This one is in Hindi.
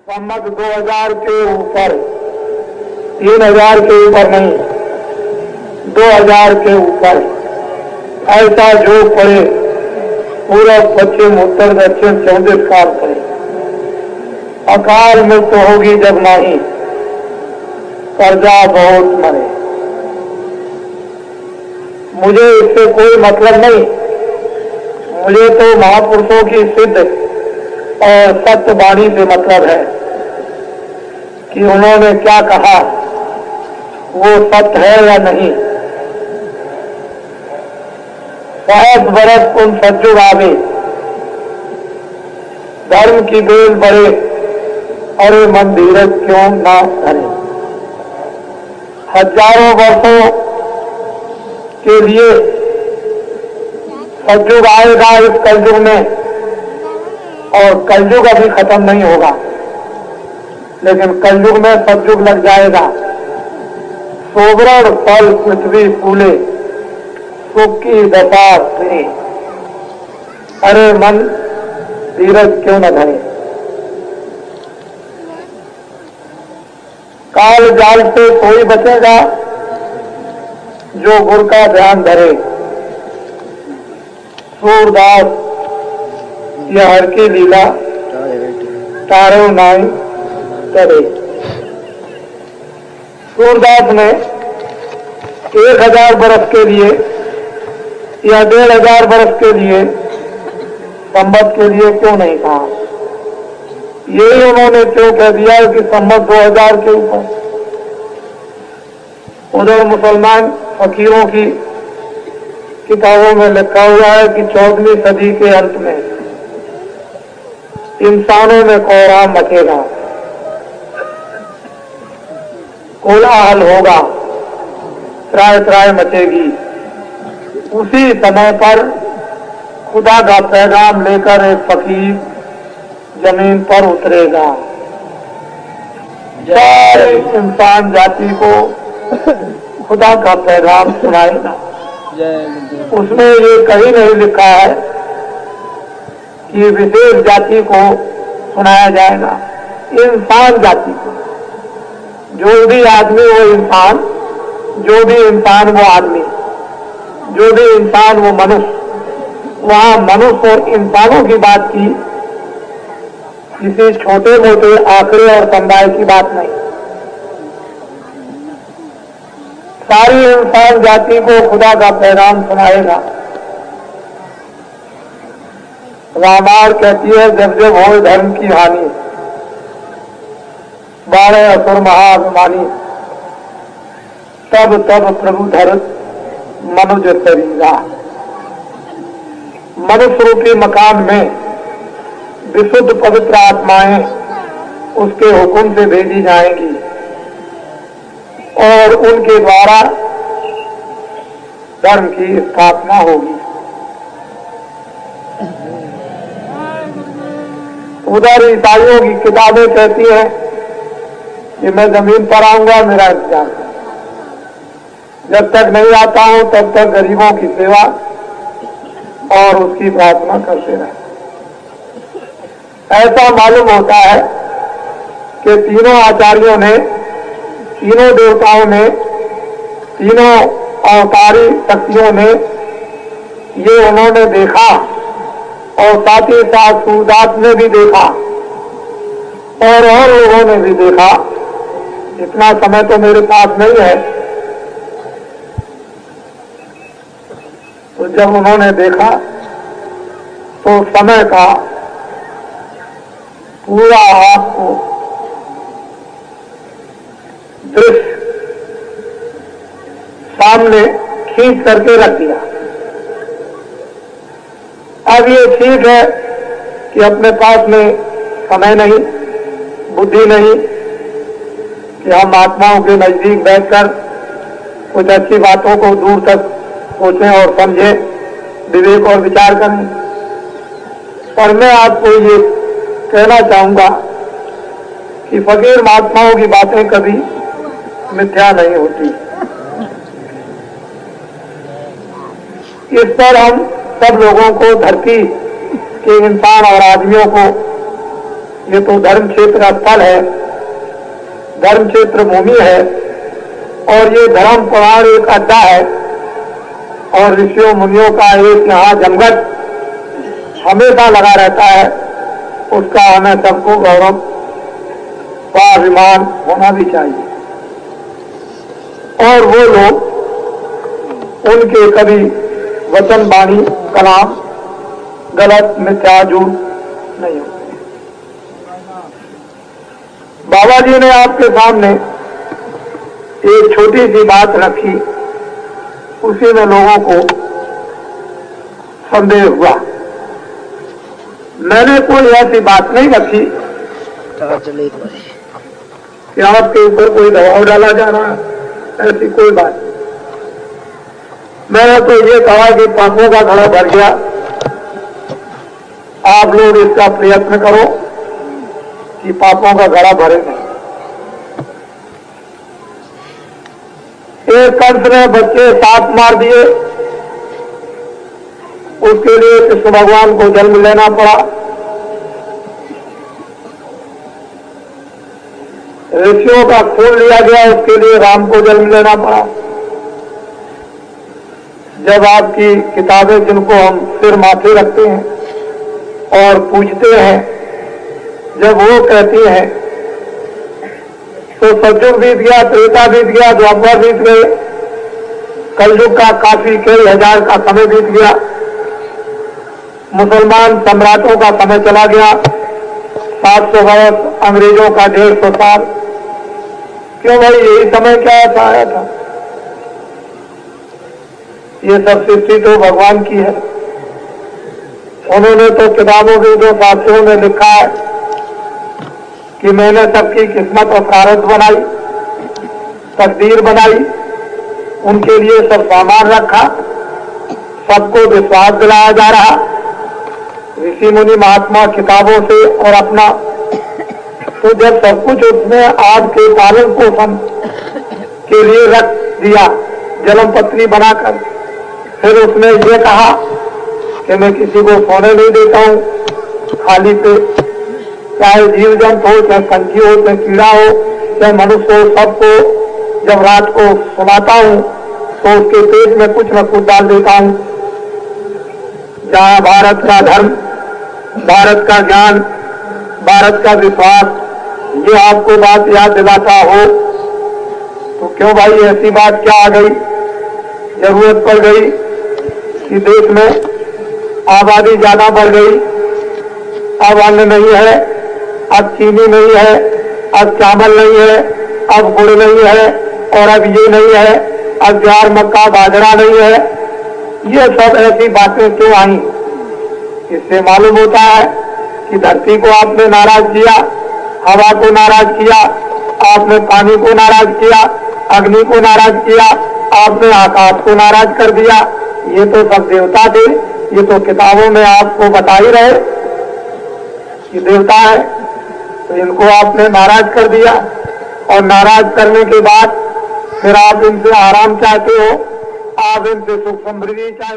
सम्मत 2000 के ऊपर, 3000 के ऊपर नहीं, 2000 के ऊपर ऐसा जो पड़े पूरब पश्चिम उत्तर दक्षिण 34 काल करे। अकाल मृत्यु होगी जब नहीं, प्रजा बहुत मरे। मुझे इससे कोई मतलब नहीं, मुझे तो महापुरुषों की सिद्ध और सत्य वाणी से मतलब है कि उन्होंने क्या कहा वो सत्य है या नहीं। 60 बरस उन सज्जुग आवे, धर्म की बेल बढ़े, अरे मन धीरज क्यों ना धरे। हजारों वर्षों के लिए सज्जुग आएगा इस कलयुग में, और कलयुग अभी खत्म नहीं होगा, लेकिन कलयुग में सतयुग लग जाएगा। सोवरण फल पृथ्वी फूले, सुख की दशा फिरे, अरे मन धीरज क्यों न धरे। काल जाल से कोई बचेगा जो गुरु का ध्यान धरे। सूरदास यह हर की लीला तारो नाई करे। सूरदास ने 1000 बरस के लिए या 1500 बरस के लिए, संवत के लिए क्यों नहीं कहा। यही उन्होंने क्यों कह दिया कि संवत 2000 के ऊपर। उधर मुसलमान फकीरों की किताबों में लिखा हुआ है कि 14वीं सदी के अंत में इंसानों में कोहराम मचेगा, कोलाहल होगा, त्राय त्राय मचेगी। उसी समय पर खुदा का पैगाम लेकर एक फकीर जमीन पर उतरेगा, सारे इंसान जाति को खुदा का पैगाम सुनाएगा। उसमें ये कहीं नहीं लिखा है कि विशेष जाति को सुनाया जाएगा, इंसान जाति को। जो भी आदमी वो इंसान, जो भी इंसान वो आदमी, जो भी इंसान वो मनुष्य। वहां मनुष्य और इंसानों की बात की, किसी छोटे मोटे आंकड़े और समुदाय की बात नहीं। सारी इंसान जाति को खुदा का पैगाम सुनाएगा। रामायण कहती है जब जब हो धर्म की हानि, बाणे असुर महाअभिमानी, तब तब प्रभु धरत मनुज शरीरा। मनुष्य रूपी मकान में विशुद्ध पवित्र आत्माएं उसके हुक्म से भेजी जाएंगी और उनके द्वारा धर्म की स्थापना होगी। उधर ईसाइयों की किताबें कहती हैं कि मैं जमीन पर आऊंगा, मेरा इंतजार करो। जब तक नहीं आता हूं तब तक गरीबों की सेवा और उसकी प्रार्थना करते रहे। ऐसा मालूम होता है कि तीनों आचार्यों ने, तीनों देवताओं ने, तीनों अवतारी शक्तियों ने ये उन्होंने देखा, और साथ ही साथ सूरदास ने भी देखा और लोगों ने भी देखा। इतना समय तो मेरे पास नहीं है। तो जब उन्होंने देखा तो समय का पूरा आपको दृश्य सामने खींच करके रख दिया। अब ये ठीक है कि अपने पास में समय नहीं, बुद्धि नहीं कि हम आत्माओं के नजदीक बैठकर कुछ अच्छी बातों को दूर तक सोचें और समझें, विवेक और विचार करें। पर मैं आपको ये कहना चाहूंगा कि फकीर महात्माओं की बातें कभी मिथ्या नहीं होती। इस पर हम सब लोगों को, धरती के इंसान और आदमियों को ये तो धर्म क्षेत्र का स्थल है, धर्म क्षेत्र भूमि है, और ये धर्म पुराण एक अड्डा है, और ऋषियों मुनियों का एक यहाँ जमघट हमेशा लगा रहता है। उसका हमें सबको गौरव स्वाभिमान होना भी चाहिए। और वो लोग, उनके कभी वचन वाणी कलाम गलत मिथ्या झूठ नहीं होते। बाबा जी ने आपके सामने एक छोटी सी बात रखी, उसी में लोगों को संदेह हुआ। मैंने कोई ऐसी बात नहीं रखी कि आपके ऊपर कोई दबाव डाला जा रहा है, ऐसी कोई बात नहीं। मैंने तो ये कहा कि पापों का घड़ा भर गया, आप लोग इसका प्रयत्न करो कि पापों का घड़ा भरे नहीं। एक कंस ने बच्चे 7 मार दिए, उसके लिए कृष्ण भगवान को जन्म लेना पड़ा। ऋषियों का खून लिया गया, उसके लिए राम को जन्म लेना पड़ा। जब आपकी किताबें, जिनको हम सिर माथे रखते हैं और पूछते हैं, जब वो कहती हैं तो सतयुग बीत गया, त्रेता बीत गया, द्वापर बीत गए, कलयुग का काफी कई हजार का समय बीत गया, मुसलमान सम्राटों का समय चला गया, 700 वर्ष, अंग्रेजों का 150 साल। क्यों भाई, यही समय क्या ऐसा आया था? ये सब सृष्टि तो भगवान की है। उन्होंने तो किताबों के जो शास्त्रों में लिखा है कि मैंने सबकी किस्मत और प्रारब्ध बनाई, तकदीर बनाई, उनके लिए सब सामान रखा, सबको विश्वास दिलाया जा रहा। ऋषि मुनि महात्मा किताबों से और अपना, तो जब सब कुछ उसने आपके पालन पोषण के लिए रख दिया, जन्म पत्री बनाकर, फिर उसने ये कहा कि मैं किसी को सोने नहीं देता हूं खाली पे, चाहे जीव जंतु हो, चाहे पंछी हो, चाहे कीड़ा हो, चाहे मनुष्य हो, सबको जब रात को सुलाता हूं तो उसके पेट में कुछ न कुछ डाल देता हूं। जहां भारत का धर्म, भारत का ज्ञान, भारत का विश्वास ये आपको बात याद दिलाता हो, तो क्यों भाई ऐसी बात क्या आ गई, जरूरत पड़ गई कि देश में आबादी ज्यादा बढ़ गई, अब अन्न नहीं है, अब चीनी नहीं है, अब चावल नहीं है, अब गुड़ नहीं है, और अब ये नहीं है, अब ज्वार मक्का बाजरा नहीं है। ये सब ऐसी बातें क्यों आई? इससे मालूम होता है कि धरती को आपने नाराज किया, हवा को नाराज किया, आपने पानी को नाराज किया, अग्नि को नाराज किया, आपने आकाश को नाराज कर दिया। ये तो सब देवता थे, ये तो किताबों में आपको बता ही रहे कि देवता है, तो इनको आपने नाराज कर दिया, और नाराज करने के बाद फिर आप इनसे आराम चाहते हो, आप इनसे सुख समृद्धि चाहते हो।